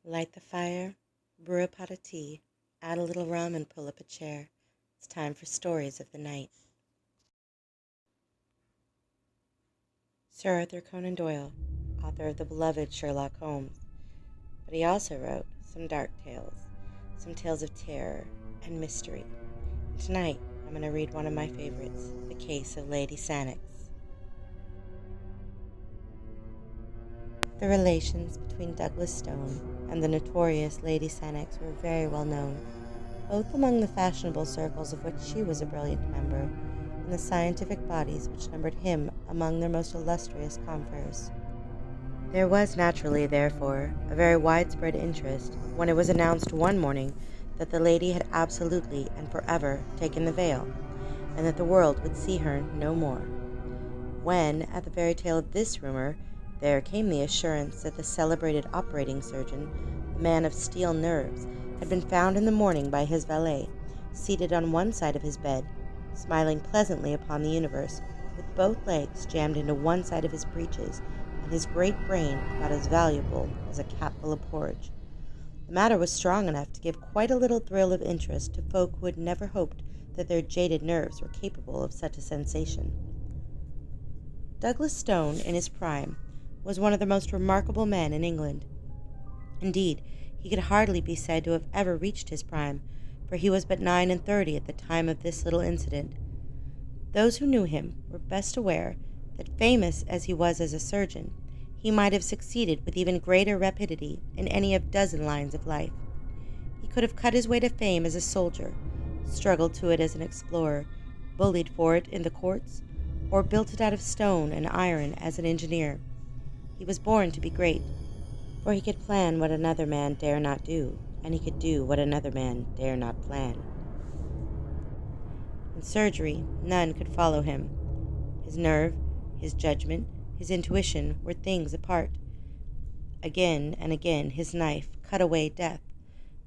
Light the fire, brew a pot of tea, add a little rum, and pull up a chair. It's time for Stories of the Night. Sir Arthur Conan Doyle, author of the beloved Sherlock Holmes, but he also wrote some dark tales, some tales of terror and mystery. And tonight, I'm going to read one of my favorites, The Case of Lady Sannox. The relations between Douglas Stone and the notorious Lady Sannox were very well known, both among the fashionable circles of which she was a brilliant member, and the scientific bodies which numbered him among their most illustrious confreres. There was naturally, therefore, a very widespread interest when it was announced one morning that the lady had absolutely and forever taken the veil, and that the world would see her no more. When, at the very tail of this rumor, there came the assurance that the celebrated operating surgeon, the man of steel nerves, had been found in the morning by his valet, seated on one side of his bed, smiling pleasantly upon the universe, with both legs jammed into one side of his breeches, and his great brain about as valuable as a capful of porridge. The matter was strong enough to give quite a little thrill of interest to folk who had never hoped that their jaded nerves were capable of such a sensation. Douglas Stone, in his prime, was one of the most remarkable men in England. Indeed, he could hardly be said to have ever reached his prime, for he was but 39 at the time of this little incident. Those who knew him were best aware that, famous as he was as a surgeon, he might have succeeded with even greater rapidity in any of dozen lines of life. He could have cut his way to fame as a soldier, struggled to it as an explorer, bullied for it in the courts, or built it out of stone and iron as an engineer. He was born to be great, for he could plan what another man dare not do, and he could do what another man dare not plan. In surgery, none could follow him. His nerve, his judgment, his intuition were things apart. Again and again his knife cut away death,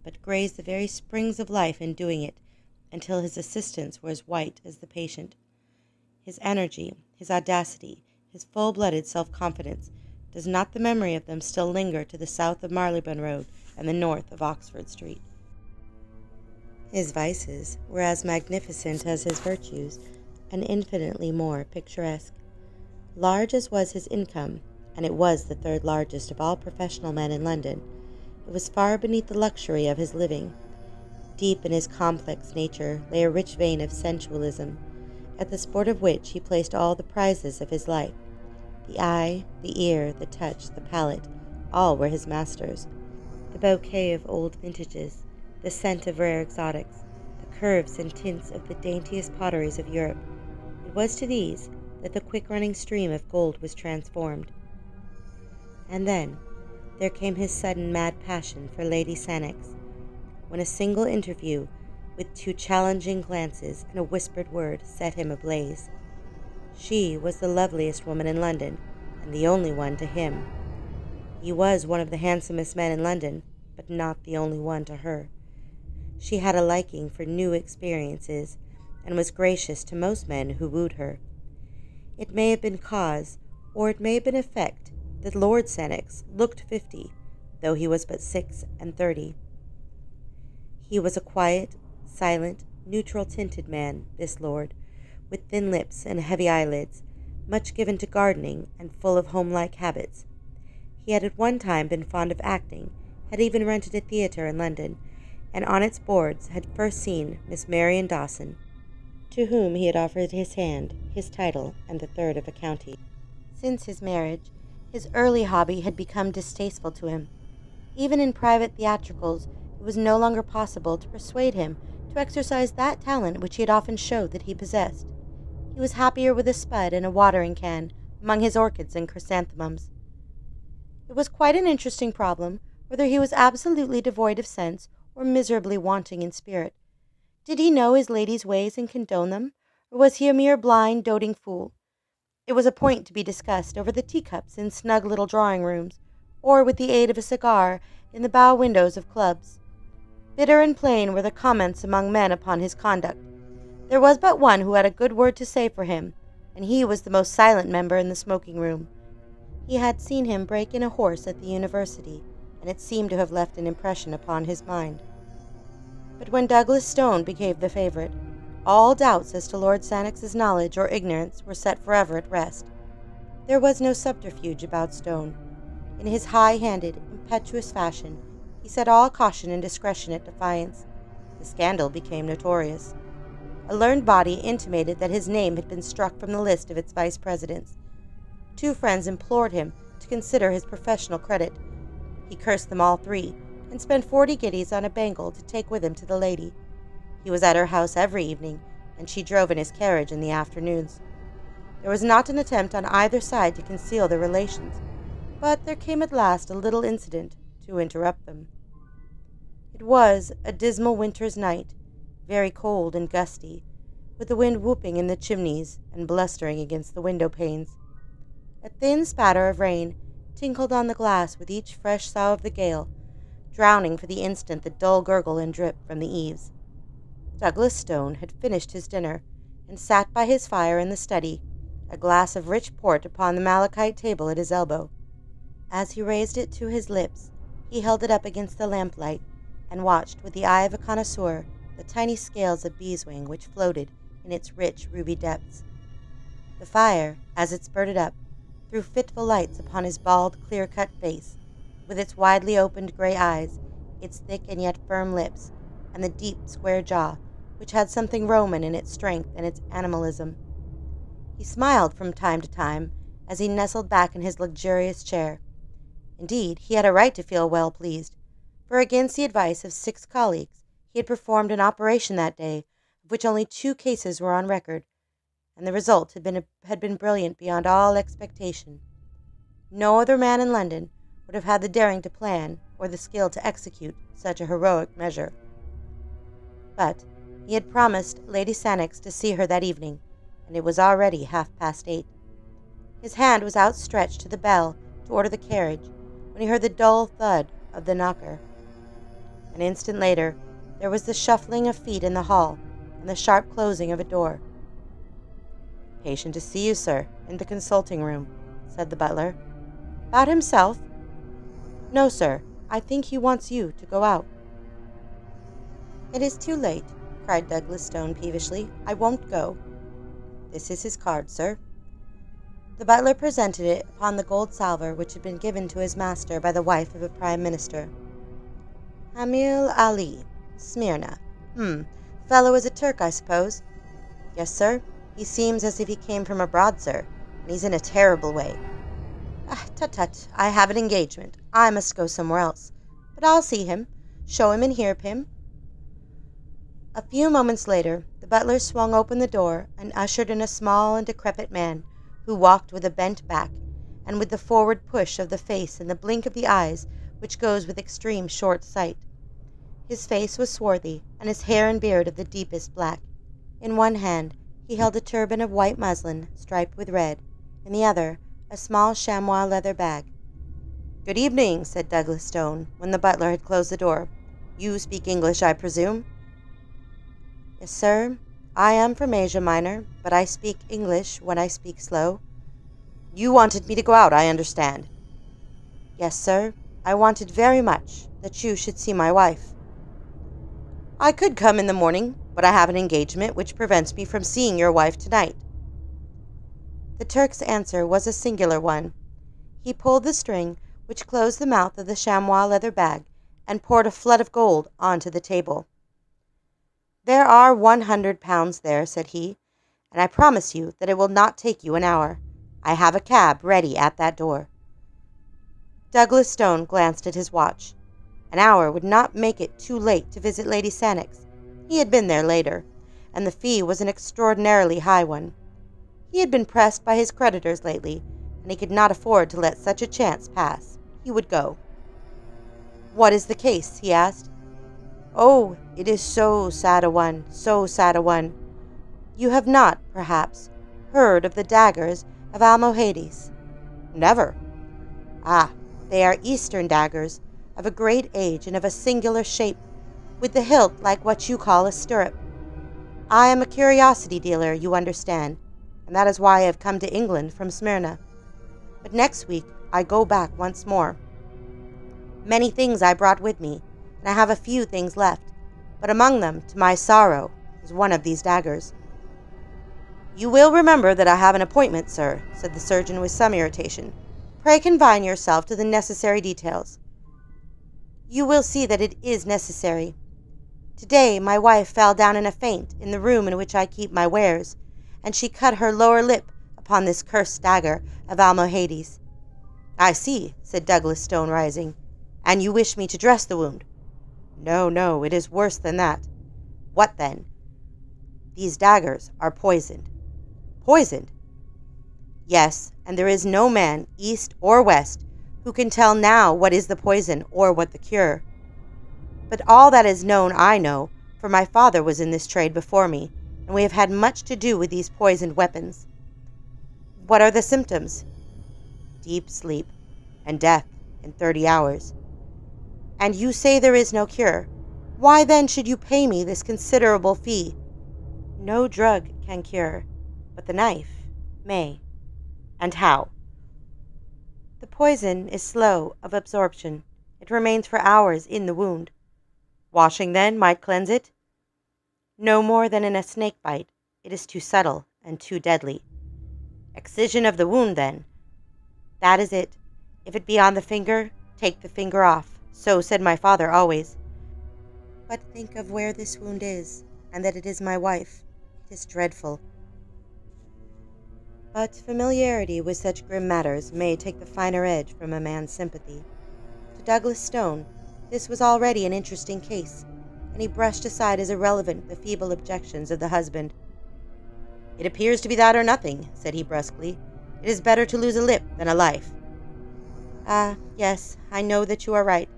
but grazed the very springs of life in doing it, until his assistants were as white as the patient. His energy, his audacity, his full-blooded self-confidence, does not the memory of them still linger to the south of Marylebone Road and the north of Oxford Street? His vices were as magnificent as his virtues, and infinitely more picturesque. Large as was his income, and it was the third largest of all professional men in London, it was far beneath the luxury of his living. Deep in his complex nature lay a rich vein of sensualism, at the sport of which he placed all the prizes of his life. The eye, the ear, the touch, the palate, all were his masters. The bouquet of old vintages, the scent of rare exotics, the curves and tints of the daintiest potteries of Europe, it was to these that the quick-running stream of gold was transformed. And then there came his sudden mad passion for Lady Sannox, when a single interview, with 2 challenging glances and a whispered word, set him ablaze. She was the loveliest woman in London, and the only one to him. He was one of the handsomest men in London, but not the only one to her. She had a liking for new experiences, and was gracious to most men who wooed her. It may have been cause, or it may have been effect, that Lord Sannox looked 50, though he was but 36. He was a quiet, silent, neutral-tinted man, this lord, with thin lips and heavy eyelids, much given to gardening and full of home-like habits. He had at one time been fond of acting, had even rented a theatre in London, and on its boards had first seen Miss Marian Dawson, to whom he had offered his hand, his title, and the third of a county. Since his marriage, his early hobby had become distasteful to him. Even in private theatricals, it was no longer possible to persuade him to exercise that talent which he had often showed that he possessed. He was happier with a spud and a watering can among his orchids and chrysanthemums. It was quite an interesting problem whether he was absolutely devoid of sense or miserably wanting in spirit. Did he know his lady's ways and condone them, or was he a mere blind, doting fool? It was a point to be discussed over the teacups in snug little drawing-rooms, or with the aid of a cigar in the bow windows of clubs. Bitter and plain were the comments among men upon his conduct. There was but one who had a good word to say for him, and he was the most silent member in the smoking-room. He had seen him break in a horse at the university, and it seemed to have left an impression upon his mind. But when Douglas Stone became the favorite, all doubts as to Lord Sannox's knowledge or ignorance were set forever at rest. There was no subterfuge about Stone. In his high-handed, impetuous fashion, he set all caution and discretion at defiance. The scandal became notorious. A learned body intimated that his name had been struck from the list of its vice presidents. 2 friends implored him to consider his professional credit. He cursed them all 3, and spent 40 guineas on a bangle to take with him to the lady. He was at her house every evening, and she drove in his carriage in the afternoons. There was not an attempt on either side to conceal their relations, but there came at last a little incident to interrupt them. It was a dismal winter's night, very cold and gusty, with the wind whooping in the chimneys and blustering against the window panes. A thin spatter of rain tinkled on the glass with each fresh sough of the gale, drowning for the instant the dull gurgle and drip from the eaves. Douglas Stone had finished his dinner, and sat by his fire in the study, a glass of rich port upon the malachite table at his elbow. As he raised it to his lips, he held it up against the lamplight, and watched with the eye of a connoisseur the tiny scales of beeswing which floated in its rich ruby depths. The fire, as it spurted up, threw fitful lights upon his bald, clear-cut face, with its widely opened gray eyes, its thick and yet firm lips, and the deep, square jaw, which had something Roman in its strength and its animalism. He smiled from time to time as he nestled back in his luxurious chair. Indeed, he had a right to feel well pleased, for against the advice of 6 colleagues, he had performed an operation that day, of which only 2 cases were on record, and the result had been brilliant beyond all expectation. No other man in London would have had the daring to plan or the skill to execute such a heroic measure. But he had promised Lady Sannox to see her that evening, and it was already 8:30. His hand was outstretched to the bell to order the carriage when he heard the dull thud of the knocker. An instant later, there was the shuffling of feet in the hall and the sharp closing of a door. "Patient to see you, sir, in the consulting room," said the butler. "About himself?" "No, sir. I think he wants you to go out." "It is too late," cried Douglas Stone peevishly. "I won't go." "This is his card, sir." The butler presented it upon the gold salver which had been given to his master by the wife of a prime minister. "Hamil Ali, Smyrna. Fellow is a Turk, I suppose?" "Yes, sir. He seems as if he came from abroad, sir, and he's in a terrible way." Tut, I have an engagement. I must go somewhere else. But I'll see him. Show him and hear him." A few moments later, the butler swung open the door and ushered in a small and decrepit man, who walked with a bent back, and with the forward push of the face and the blink of the eyes which goes with extreme short sight. His face was swarthy, and his hair and beard of the deepest black. In one hand he held a turban of white muslin striped with red, in the other a small chamois leather bag. "Good evening," said Douglas Stone, when the butler had closed the door. "You speak English, I presume?" "Yes, sir. I am from Asia Minor, but I speak English when I speak slow." "You wanted me to go out, I understand." "Yes, sir. I wanted very much that you should see my wife." "I could come in the morning, but I have an engagement which prevents me from seeing your wife tonight." The Turk's answer was a singular one. He pulled the string which closed the mouth of the chamois leather bag and poured a flood of gold onto the table. "There are 100 pounds there," said he, "and I promise you that it will not take you an hour. I have a cab ready at that door." Douglas Stone glanced at his watch. An hour would not make it too late to visit Lady Sannox. He had been there later, and the fee was an extraordinarily high one. He had been pressed by his creditors lately, and he could not afford to let such a chance pass. He would go. "What is the case?" he asked. "Oh, it is so sad a one, so sad a one. You have not, perhaps, heard of the daggers of Almohades?" "Never." "Ah, they are Eastern daggers, of a great age and of a singular shape, with the hilt like what you call a stirrup. I am a curiosity dealer, you understand, and that is why I have come to England from Smyrna. But next week I go back once more." Many things I brought with me, and I have a few things left, but among them, to my sorrow, is one of these daggers." "You will remember that I have an appointment, sir," said the surgeon with some irritation. "Pray confine yourself to the necessary details." "You will see that it is necessary. Today my wife fell down in a faint in the room in which I keep my wares, and she cut her lower lip upon this cursed dagger of Almohades." "I see," said Douglas Stone, rising. "And you wish me to dress the wound?" "No, no, it is worse than that." "What then?" "These daggers are poisoned." "Poisoned?" "Yes, and there is no man, east or west, who can tell now what is the poison or what the cure. But all that is known I know, for my father was in this trade before me, and we have had much to do with these poisoned weapons." "What are the symptoms?" "Deep sleep, and death in 30 hours. "And you say there is no cure. Why then should you pay me this considerable fee?" "No drug can cure, but the knife may." "And how?" "The poison is slow of absorption. It remains for hours in the wound." "Washing, then, might cleanse it?" "No more than in a snake bite. It is too subtle and too deadly." "Excision of the wound, then?" "That is it. If it be on the finger, take the finger off. So said my father always. But think of where this wound is, and that it is my wife. It is dreadful." But familiarity with such grim matters may take the finer edge from a man's sympathy. To Douglas Stone, this was already an interesting case, and he brushed aside as irrelevant the feeble objections of the husband. "It appears to be that or nothing," said he brusquely. "It is better to lose a lip than a life." "Ah, yes, I know that you are right.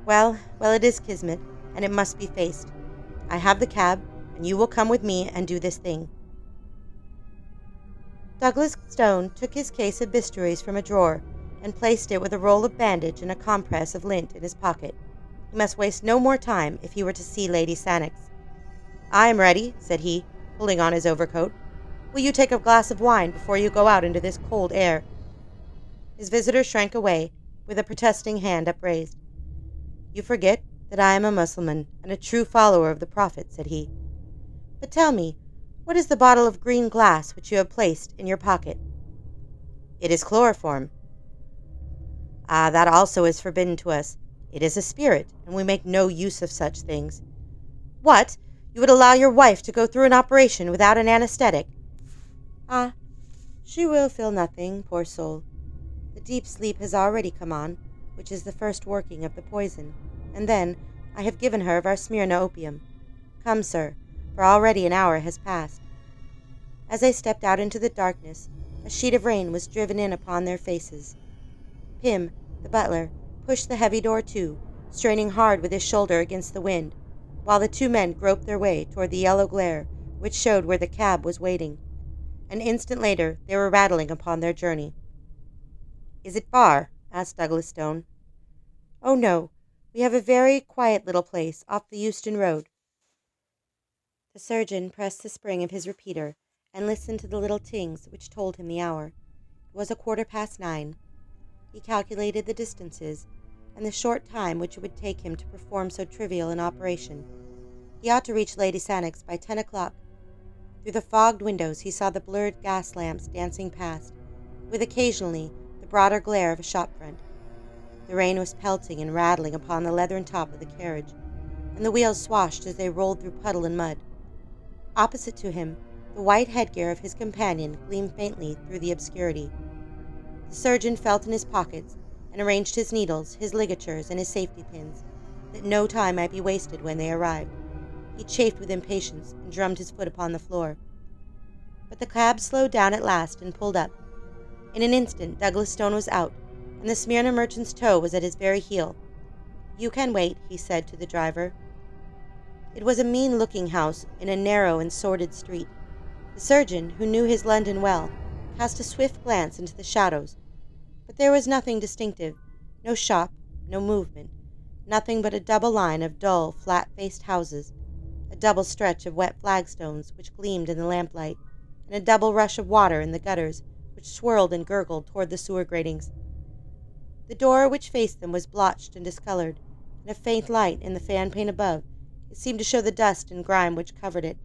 Well, it is kismet, and it must be faced. I have the cab, and you will come with me and do this thing." Douglas Stone took his case of bistouries from a drawer and placed it with a roll of bandage and a compress of lint in his pocket. He must waste no more time if he were to see Lady Sannox. "I am ready," said he, pulling on his overcoat. "Will you take a glass of wine before you go out into this cold air?" His visitor shrank away, with a protesting hand upraised. "You forget that I am a Mussulman and a true follower of the Prophet," said he. "But tell me, what is the bottle of green glass which you have placed in your pocket?" "It is chloroform." "Ah, that also is forbidden to us. It is a spirit, and we make no use of such things." "What? You would allow your wife to go through an operation without an anesthetic?" "Ah, she will feel nothing, poor soul. The deep sleep has already come on, which is the first working of the poison, and then I have given her of our Smyrna opium. Come, sir, for already an hour has passed." As they stepped out into the darkness, a sheet of rain was driven in upon their faces. Pym, the butler, pushed the heavy door to, straining hard with his shoulder against the wind, while the two men groped their way toward the yellow glare which showed where the cab was waiting. An instant later they were rattling upon their journey. "Is it far?" asked Douglas Stone. "Oh, no. We have a very quiet little place off the Euston Road." The surgeon pressed the spring of his repeater and listened to the little tings which told him the hour. It was 9:15. He calculated the distances and the short time which it would take him to perform so trivial an operation. He ought to reach Lady Sannox by 10 o'clock. Through the fogged windows he saw the blurred gas lamps dancing past, with occasionally the broader glare of a shop front. The rain was pelting and rattling upon the leathern top of the carriage, and the wheels swashed as they rolled through puddle and mud. Opposite to him, the white headgear of his companion gleamed faintly through the obscurity. The surgeon felt in his pockets and arranged his needles, his ligatures, and his safety pins, that no time might be wasted when they arrived. He chafed with impatience and drummed his foot upon the floor. But the cab slowed down at last and pulled up. In an instant Douglas Stone was out, and the Smyrna merchant's toe was at his very heel. "You can wait," he said to the driver. It was a mean-looking house in a narrow and sordid street. The surgeon, who knew his London well, cast a swift glance into the shadows, but there was nothing distinctive, no shop, no movement, nothing but a double line of dull, flat-faced houses, a double stretch of wet flagstones which gleamed in the lamplight, and a double rush of water in the gutters which swirled and gurgled toward the sewer gratings. The door which faced them was blotched and discolored, and a faint light in the fan pane above it seemed to show the dust and grime which covered it.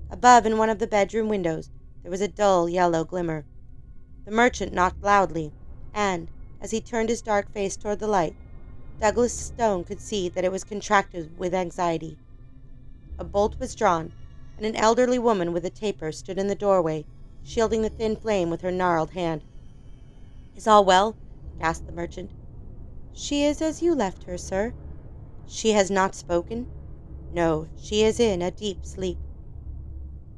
Above, in one of the bedroom windows, there was a dull yellow glimmer. The merchant knocked loudly, and, as he turned his dark face toward the light, Douglas Stone could see that it was contracted with anxiety. A bolt was drawn, and an elderly woman with a taper stood in the doorway, shielding the thin flame with her gnarled hand. "Is all well?" gasped the merchant. "She is as you left her, sir." "She has not spoken?" "No, she is in a deep sleep."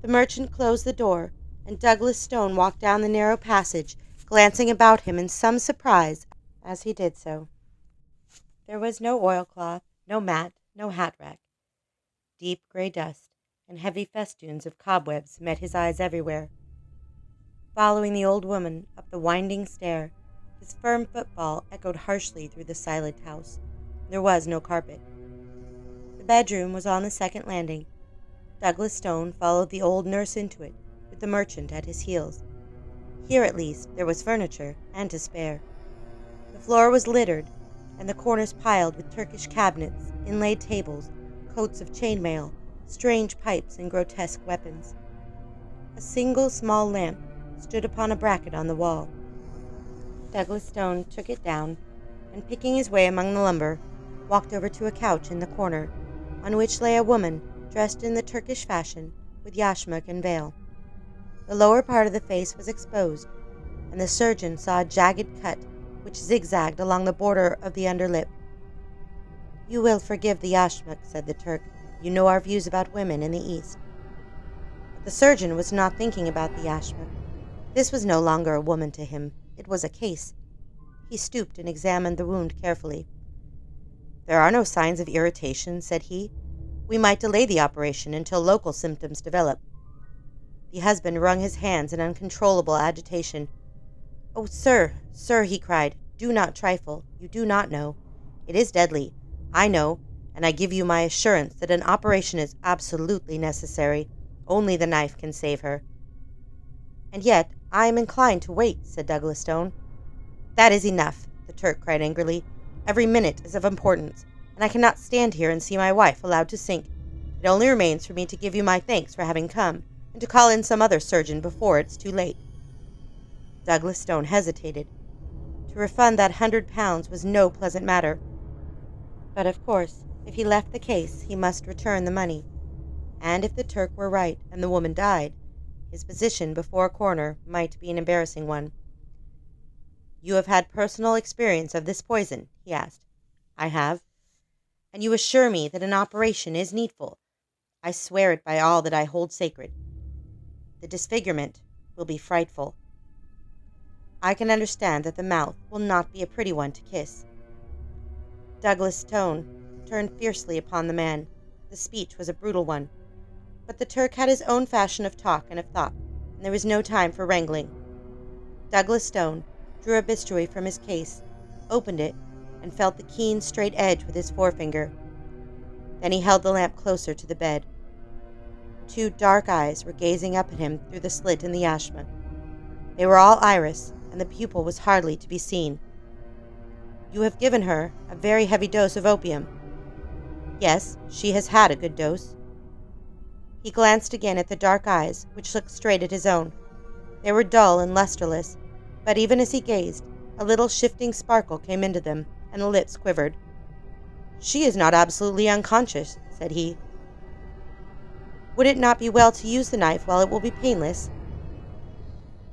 The merchant closed the door, and Douglas Stone walked down the narrow passage, glancing about him in some surprise as he did so. There was no oilcloth, no mat, no hat rack. Deep gray dust and heavy festoons of cobwebs met his eyes everywhere. Following the old woman up the winding stair, his firm footfall echoed harshly through the silent house. There was no carpet. The bedroom was on the second landing. Douglas Stone followed the old nurse into it, with the merchant at his heels. Here, at least, there was furniture, and to spare. The floor was littered, and the corners piled with Turkish cabinets, inlaid tables, coats of chainmail, strange pipes, and grotesque weapons. A single small lamp stood upon a bracket on the wall. Douglas Stone took it down, and picking his way among the lumber, walked over to a couch in the corner, on which lay a woman dressed in the Turkish fashion, with yashmak and veil. The lower part of the face was exposed, and the surgeon saw a jagged cut which zigzagged along the border of the underlip. "You will forgive the yashmak," said the Turk. "You know our views about women in the East." But the surgeon was not thinking about the yashmak. This was no longer a woman to him. It was a case. He stooped and examined the wound carefully. "There are no signs of irritation," said he. "We might delay the operation until local symptoms develop." The husband wrung his hands in uncontrollable agitation. "Oh, sir, sir," he cried, "do not trifle. You do not know. It is deadly. I know, and I give you my assurance that an operation is absolutely necessary. Only the knife can save her." "And yet I am inclined to wait," said Douglas Stone. "That is enough," the Turk cried angrily. "Every minute is of importance, and I cannot stand here and see my wife allowed to sink. It only remains for me to give you my thanks for having come, and to call in some other surgeon before it's too late." Douglas Stone hesitated. To refund that £100 was no pleasant matter. But of course, if he left the case, he must return the money. And if the Turk were right and the woman died, his position before a coroner might be an embarrassing one. "You have had personal experience of this poison?" he asked. "I have." "And you assure me that an operation is needful?" "I swear it by all that I hold sacred." "The disfigurement will be frightful." "I can understand that the mouth will not be a pretty one to kiss." Douglas Stone turned fiercely upon the man. The speech was a brutal one. But the Turk had his own fashion of talk and of thought, and there was no time for wrangling. Douglas Stone drew a bistoury from his case, opened it, and felt the keen, straight edge with his forefinger. Then he held the lamp closer to the bed. Two dark eyes were gazing up at him through the slit in the yashmak. They were all iris, and the pupil was hardly to be seen. "You have given her a very heavy dose of opium." "Yes, she has had a good dose." He glanced again at the dark eyes, which looked straight at his own. They were dull and lusterless, but even as he gazed, a little shifting sparkle came into them, and the lips quivered. "She is not absolutely unconscious," said he. "Would it not be well to use the knife while it will be painless?"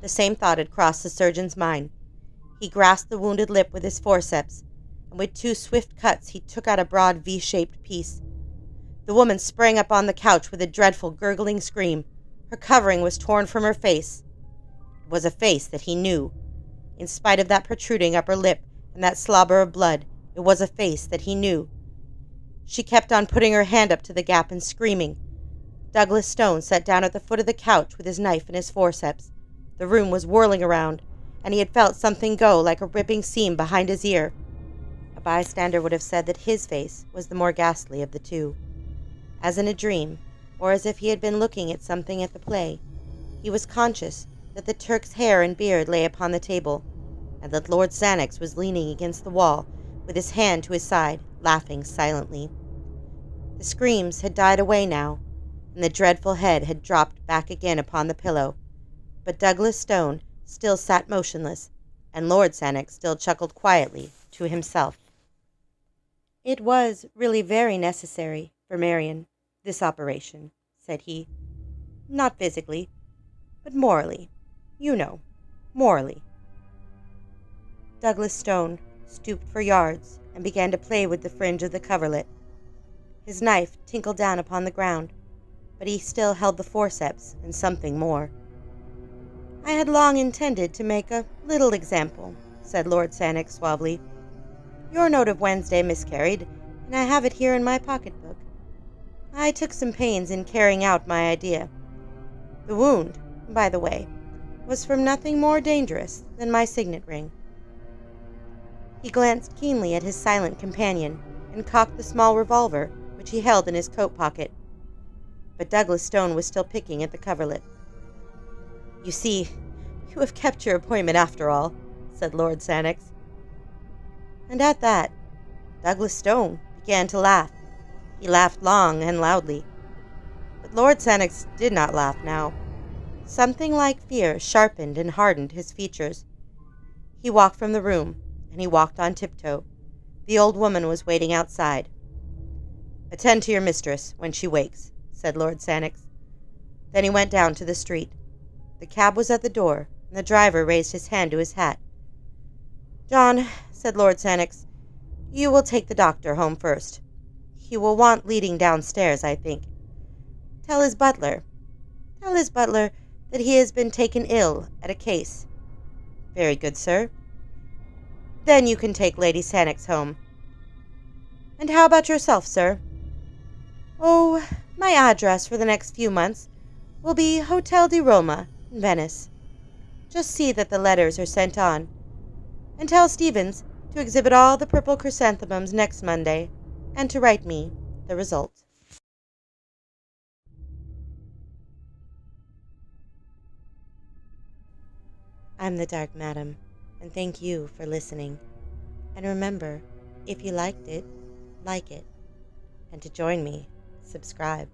The same thought had crossed the surgeon's mind. He grasped the wounded lip with his forceps, and with two swift cuts he took out a broad V-shaped piece. The woman sprang up on the couch with a dreadful gurgling scream. Her covering was torn from her face. It was a face that he knew. In spite of that protruding upper lip and that slobber of blood, it was a face that he knew. She kept on putting her hand up to the gap and screaming. Douglas Stone sat down at the foot of the couch with his knife and his forceps. The room was whirling around, and he had felt something go like a ripping seam behind his ear. A bystander would have said that his face was the more ghastly of the two. As in a dream, or as if he had been looking at something at the play, he was conscious that the Turk's hair and beard lay upon the table. and that Lord Sannox was leaning against the wall with his hand to his side, laughing silently. The screams had died away now, and the dreadful head had dropped back again upon the pillow, but Douglas Stone still sat motionless, and Lord Sannox still chuckled quietly to himself. "It was really very necessary for Marian, this operation," said he. "Not physically, but morally. You know, morally." Douglas Stone stooped for yards and began to play with the fringe of the coverlet. His knife tinkled down upon the ground, but he still held the forceps and something more. "I had long intended to make a little example," said Lord Sannox suavely. "Your note of Wednesday miscarried, and I have it here in my pocketbook. I took some pains in carrying out my idea. The wound, by the way, was from nothing more dangerous than my signet ring." He glanced keenly at his silent companion and cocked the small revolver which he held in his coat pocket. But Douglas Stone was still picking at the coverlet. "You see, you have kept your appointment after all," said Lord Sannox. And at that, Douglas Stone began to laugh. He laughed long and loudly. But Lord Sannox did not laugh now. Something like fear sharpened and hardened his features. He walked from the room, and he walked on tiptoe. The old woman was waiting outside. "Attend to your mistress when she wakes," said Lord Sannox. Then he went down to the street. The cab was at the door, and the driver raised his hand to his hat. "John," said Lord Sannox, "you will take the doctor home first. He will want leading downstairs, I think. Tell his butler that he has been taken ill at a case." "Very good, sir." "Then you can take Lady Sannox home." "And how about yourself, sir?" "Oh, my address for the next few months will be Hotel di Roma, in Venice. Just see that the letters are sent on. And tell Stevens to exhibit all the purple chrysanthemums next Monday, and to write me the result." I'm the Dark Madam, and thank you for listening. And remember, if you liked it, like it. And to join me, subscribe.